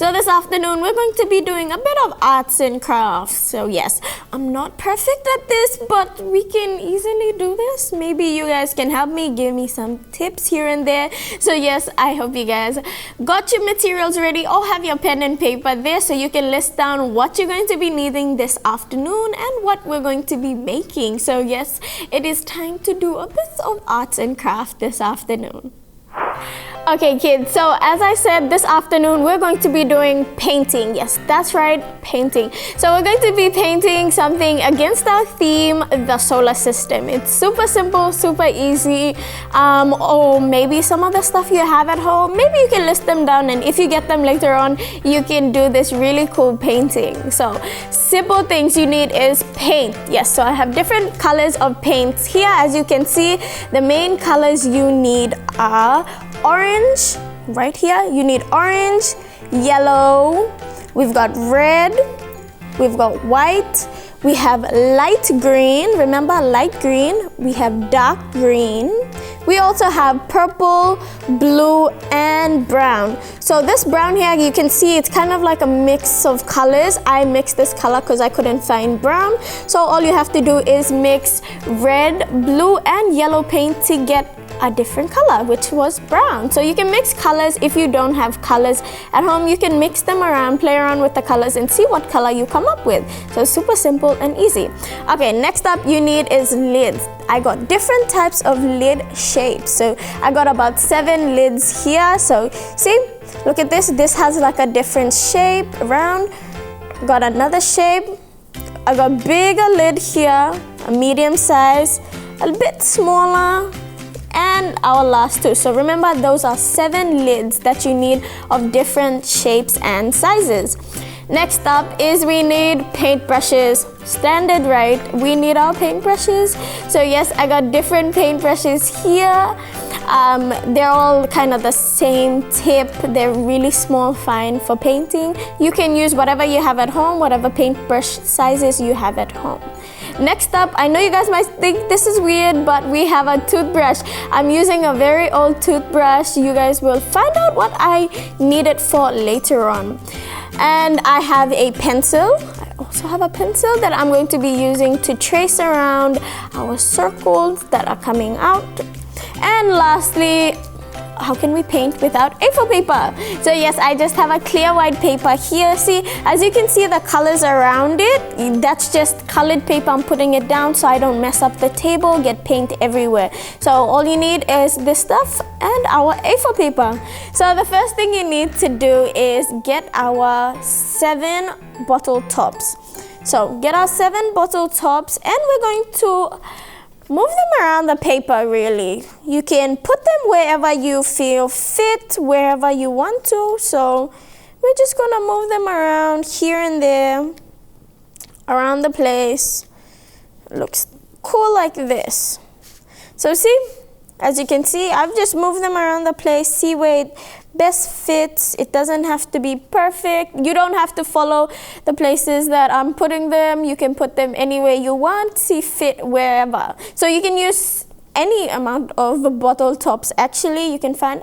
So this afternoon we're going to be doing a bit of arts and crafts. So yes, I'm not perfect at this, but we can easily do this. Maybe you guys can help me, give me some tips here and there. So yes, I hope you guys got your materials ready or have your pen and paper there so you can list down what you're going to be needing this afternoon and what we're going to be making. So yes, it is time to do a bit of arts and craft this afternoon. Okay kids, so as I said, this afternoon we're going to be doing painting. Yes, that's right, painting. So we're going to be painting something against our theme, the solar system. It's super simple, super easy. Or maybe some of the stuff you have at home, maybe you can list them down, and if you get them later on, you can do this really cool painting. So simple things you need is paint. Yes, so I have different colors of paints here. As you can see, the main colors you need are orange, right here. You need orange, yellow, we've got red, we've got white, we have light green, remember light green, we have dark green, we also have purple, blue, and brown. So this brown here, you can see it's kind of like a mix of colors. I mixed this color because I couldn't find brown. So all you have to do is mix red, blue, and yellow paint to get a different color, which was brown. So you can mix colors. If you don't have colors at home, you can mix them around, play around with the colors and see what color you come up with. So super simple and easy. Okay, next up you need is lids. I got different types of lid shapes. So I got about 7 lids here. So see, look at this. This has like a different shape around. Got another shape. I got bigger lid here, a medium size, a bit smaller, and our last 2. So remember, those are 7 lids that you need of different shapes and sizes. Next up is we need paintbrushes. Standard, right? We need our paintbrushes. So yes, I got different paintbrushes here. They're all kind of the same tip. They're really small, fine for painting. You can use whatever you have at home, whatever paintbrush sizes you have at home. Next up, I know you guys might think this is weird, but we have a toothbrush. I'm using a very old toothbrush. You guys will find out what I need it for later on. And I have a pencil. I also have a pencil that I'm going to be using to trace around our circles that are coming out. And lastly, how can we paint without A4 paper? So yes, I just have a clear white paper here. See, as you can see the colors around it, that's just colored paper. I'm putting it down so I don't mess up the table, get paint everywhere. So all you need is this stuff and our A4 paper. So the first thing you need to do is get our 7 bottle tops. So get our 7 bottle tops, and we're going to move them around the paper really. You can put them wherever you feel fit, wherever you want to. So we're just gonna move them around here and there, around the place. It looks cool like this. So see, as you can see, I've just moved them around the place. See where it best fits. It doesn't have to be perfect. You don't have to follow the places that I'm putting them. You can put them anywhere you want. See fit wherever. So you can use any amount of bottle tops. Actually, you can find,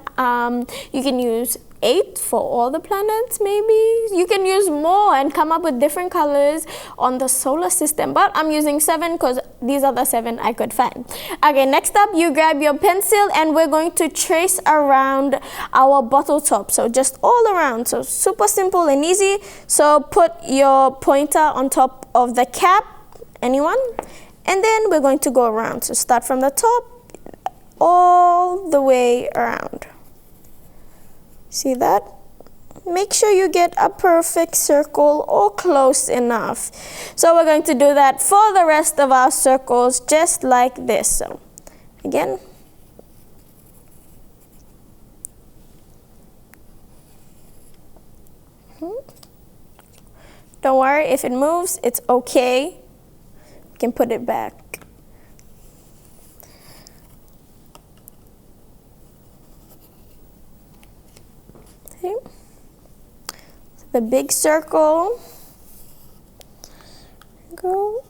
you can use 8 for all the planets maybe. You can use more and come up with different colors on the solar system, but I'm using 7 because these are the 7 I could find. Okay, next up you grab your pencil and we're going to trace around our bottle top. So just all around, so super simple and easy. So put your pointer on top of the cap, anyone, and then we're going to go around. So start from the top all the way around. See that? Make sure you get a perfect circle or close enough. So we're going to do that for the rest of our circles, just like this. So again, don't worry if it moves, it's okay. You can put it back. Okay. The big circle. Go.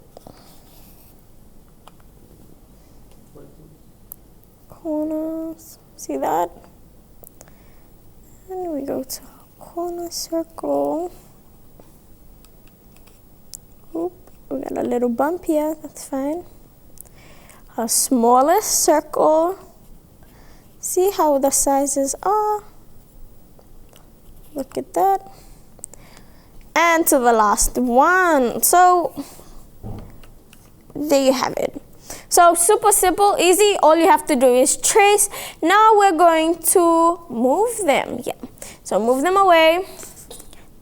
Corners. See that? And we go to Kona circle. Oop, we got a little bump here, that's fine. Our smallest circle. See how the sizes are? Look at that. And to the last one. So there you have it. So super simple, easy. All you have to do is trace. Now we're going to move them. Yeah. So move them away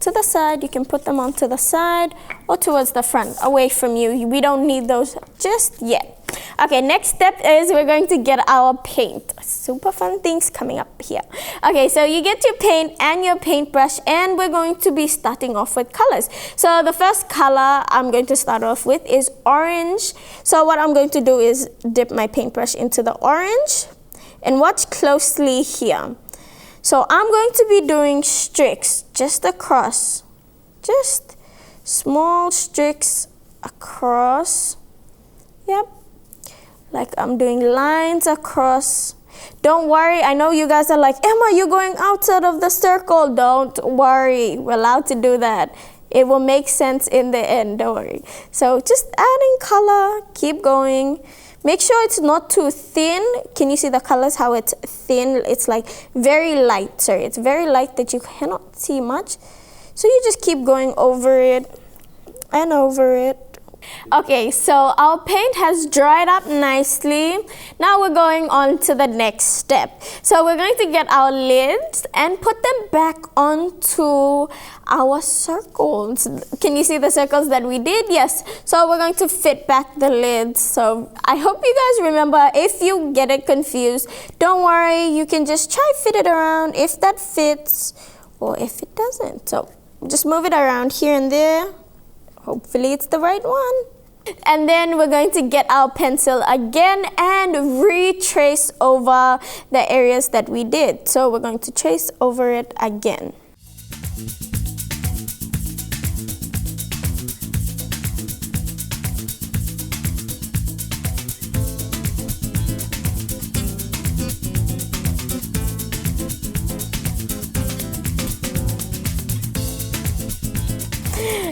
to the side. You can put them onto the side or towards the front, away from you. We don't need those just yet. Okay, next step is we're going to get our paint. Super fun things coming up here. Okay, so you get your paint and your paintbrush, and we're going to be starting off with colors. So the first color I'm going to start off with is orange. So what I'm going to do is dip my paintbrush into the orange, and watch closely here. So I'm going to be doing streaks just across, just small streaks across. Yep. Like I'm doing lines across. Don't worry, I know you guys are like, Emma, you're going outside of the circle. Don't worry, we're allowed to do that. It will make sense in the end, don't worry. So just adding color, keep going. Make sure it's not too thin. Can you see the colors, how it's thin? It's like very light, sorry. It's very light that you cannot see much. So you just keep going over it and over it. Okay, so our paint has dried up nicely. Now we're going on to the next step. So we're going to get our lids and put them back onto our circles. Can you see the circles that we did? Yes. So we're going to fit back the lids. So I hope you guys remember. If you get it confused, don't worry. You can just try fit it around if that fits or if it doesn't. So just move it around here and there. Hopefully it's the right one. And then we're going to get our pencil again and retrace over the areas that we did. So we're going to trace over it again.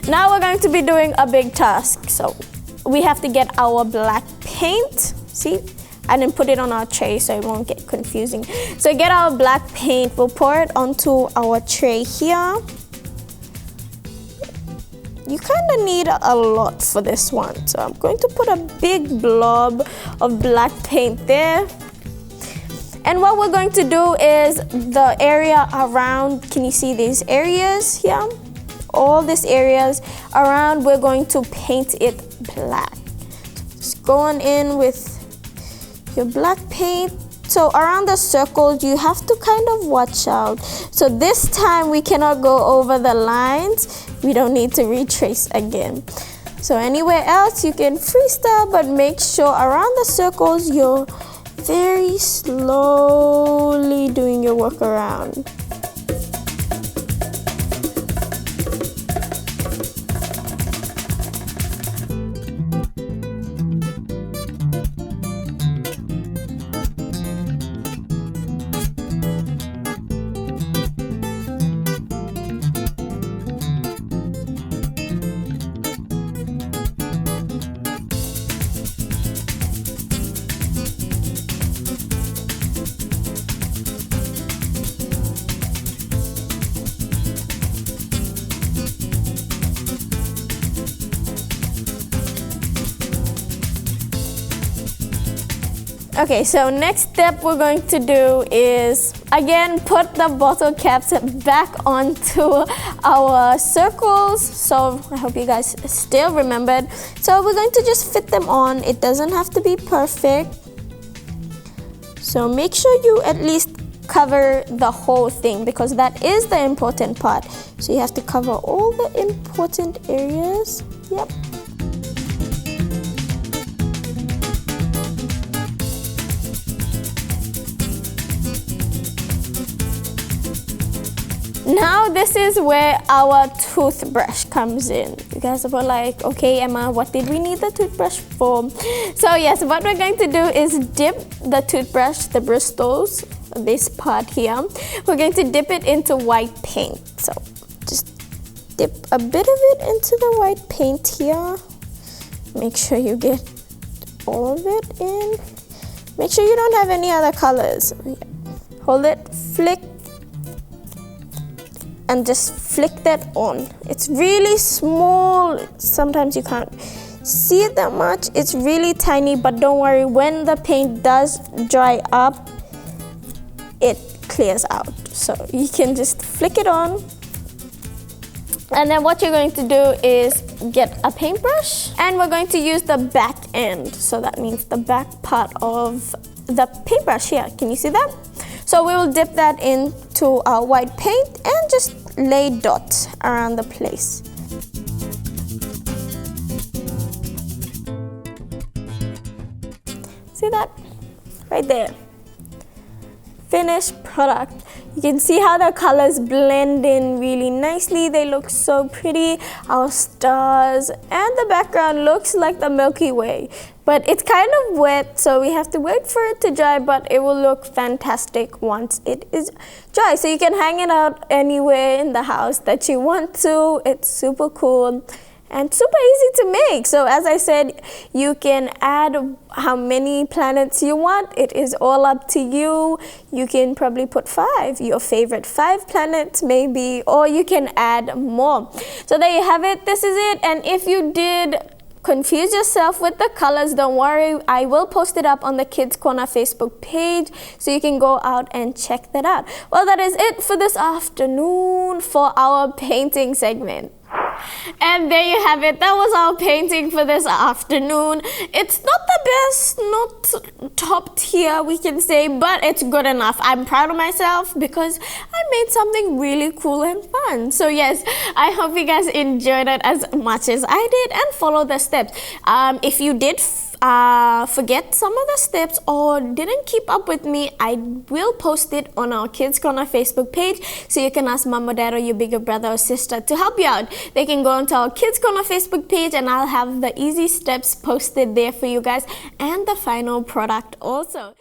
Now we're going to be doing a big task. So we have to get our black paint. See, I didn't put it on our tray so it won't get confusing. So get our black paint, we'll pour it onto our tray here. You kind of need a lot for this one. So I'm going to put a big blob of black paint there. And what we're going to do is the area around, can you see these areas here? All these areas around, we're going to paint it black. Just go on in with your black paint. So around the circles, you have to kind of watch out. So this time we cannot go over the lines. We don't need to retrace again. So anywhere else you can freestyle, but make sure around the circles you're very slowly doing your work around. Okay, so next step we're going to do is, again, put the bottle caps back onto our circles. So I hope you guys still remembered. So we're going to just fit them on. It doesn't have to be perfect. So make sure you at least cover the whole thing because that is the important part. So you have to cover all the important areas. Yep. Now this is where our toothbrush comes in. You guys were like, okay, Emma, what did we need the toothbrush for? So yes, what we're going to do is dip the toothbrush, the bristles, this part here. We're going to dip it into white paint. So just dip a bit of it into the white paint here. Make sure you get all of it in. Make sure you don't have any other colors. Hold it, flick, and just flick that on. It's really small. Sometimes you can't see it that much. It's really tiny, but don't worry, when the paint does dry up, it clears out. So you can just flick it on. And then what you're going to do is get a paintbrush, and we're going to use the back end. So that means the back part of the paintbrush here. Can you see that? So we will dip that into our white paint and just lay dots around the place. See that? Right there. Finished product. You can see how the colors blend in really nicely. They look so pretty. Our stars and the background looks like the Milky Way. But it's kind of wet, so we have to wait for it to dry, but it will look fantastic once it is dry. So you can hang it out anywhere in the house that you want to. It's super cool and super easy to make. So as I said, you can add how many planets you want. It is all up to you. You can probably put 5, your favorite 5 planets maybe, or you can add more. So there you have it. This is it. And if you did confuse yourself with the colors, don't worry, I will post it up on the Kids Kona Facebook page, so you can go out and check that out. Well, that is it for this afternoon for our painting segment. And there you have it. That was our painting for this afternoon. It's not the best, not top tier we can say, but it's good enough. I'm proud of myself because I made something really cool and fun. So yes, I hope you guys enjoyed it as much as I did and follow the steps. If you did forget some of the steps or didn't keep up with me, I will post it on our Kids Kona Facebook page, so you can ask mom or dad or your bigger brother or sister to help you out. They can go onto our Kids Kona Facebook page, and I'll have the easy steps posted there for you guys and the final product also.